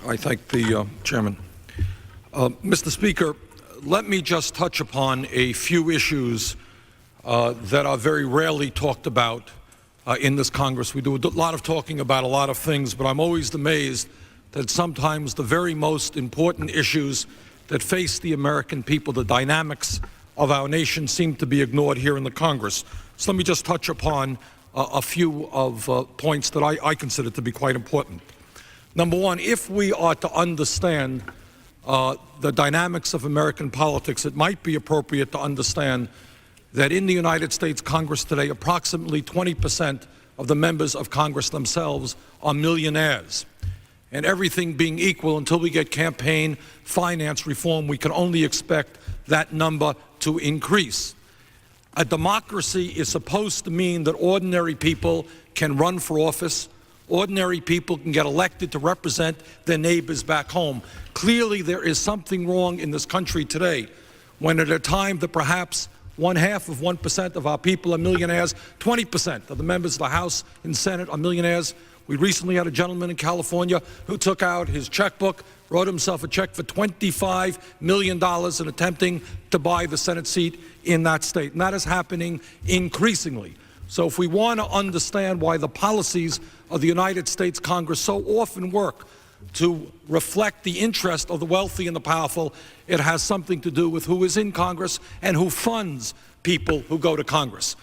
I thank the chairman. Mr. Speaker, let me just touch upon a few issues that are very rarely talked about in this Congress. We do a lot of talking about a lot of things, but I'm always amazed that sometimes the very most important issues that face the American people, the dynamics of our nation, seem to be ignored here in the Congress. So let me just touch upon a few of points that I consider to be quite important. Number one, if we are to understand the dynamics of American politics, it might be appropriate to understand that in the United States Congress today, approximately 20% of the members of Congress themselves are millionaires. And everything being equal, until we get campaign finance reform, we can only expect that number to increase. A democracy is supposed to mean that ordinary people can run for office, ordinary people can get elected to represent their neighbors back home. Clearly, there is something wrong in this country today when at a time that perhaps 0.5% of our people are millionaires, 20% of the members of the House and Senate are millionaires. We recently had a gentleman in California who took out his checkbook, wrote himself a check for $25 million in attempting to buy the Senate seat in that state. And that is happening increasingly. So if we want to understand why the policies of the United States Congress so often work to reflect the interest of the wealthy and the powerful, it has something to do with who is in Congress and who funds people who go to Congress.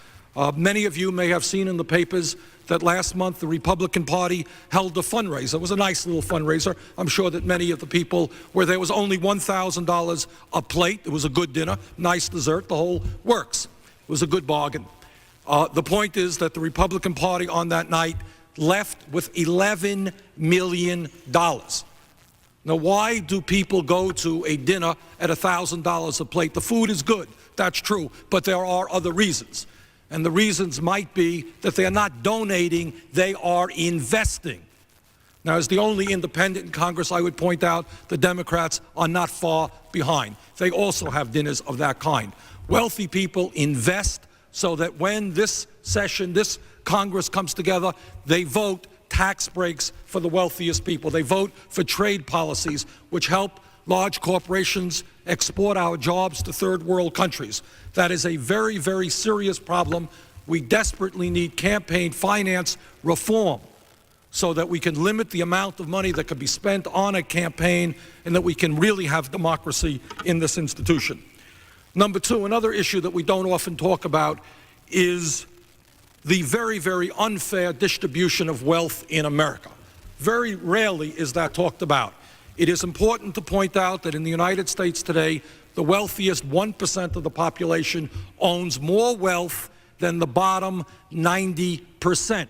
Many of you may have seen in the papers that last month the Republican Party held a fundraiser. It was a nice little fundraiser. I'm sure that many of the people where there was only $1,000 a plate. It was a good dinner, nice dessert, the whole works. It was a good bargain. The point is that the Republican Party on that night left with $11 million. Now, why do people go to a dinner at $1,000 a plate? The food is good, that's true, but there are other reasons. And the reasons might be that they are not donating, they are investing. Now, as the only independent in Congress, I would point out the Democrats are not far behind. They also have dinners of that kind. Wealthy people invest so that when this session, this Congress comes together, they vote tax breaks for the wealthiest people. They vote for trade policies which help large corporations export our jobs to third world countries. That is a very, very serious problem. We desperately need campaign finance reform so that we can limit the amount of money that could be spent on a campaign and that we can really have democracy in this institution. Number two, another issue that we don't often talk about is the very, very unfair distribution of wealth in America. Very rarely is that talked about. It is important to point out that in the United States today, the wealthiest 1% of the population owns more wealth than the bottom 90%.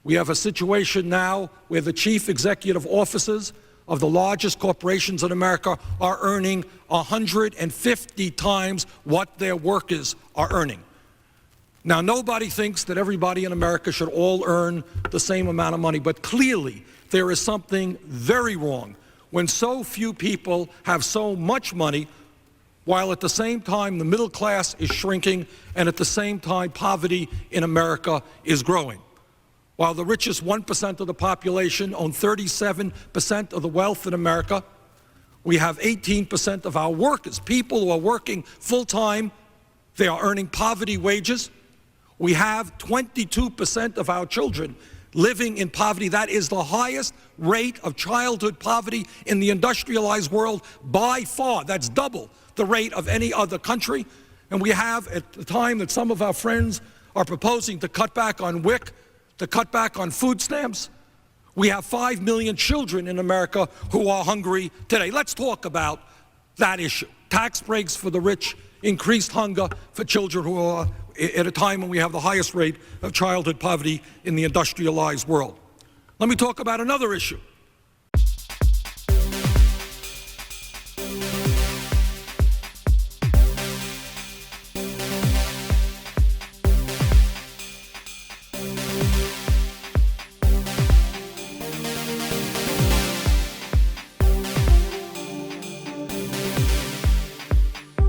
We have a situation now where the chief executive officers of the largest corporations in America are earning 150 times what their workers are earning. Now, nobody thinks that everybody in America should all earn the same amount of money, but clearly there is something very wrong when so few people have so much money, while at the same time the middle class is shrinking and at the same time poverty in America is growing. While the richest 1% of the population own 37% of the wealth in America, we have 18% of our workers, people who are working full-time, they are earning poverty wages. We have 22% of our children living in poverty. That is the highest rate of childhood poverty in the industrialized world by far. That's double the rate of any other country. And we have, at the time that some of our friends are proposing to cut back on WIC, to cut back on food stamps, we have 5 million children in America who are hungry today. Let's talk about that issue. Tax breaks for the rich, increased hunger for children who are at a time when we have the highest rate of childhood poverty in the industrialized world. Let me talk about another issue.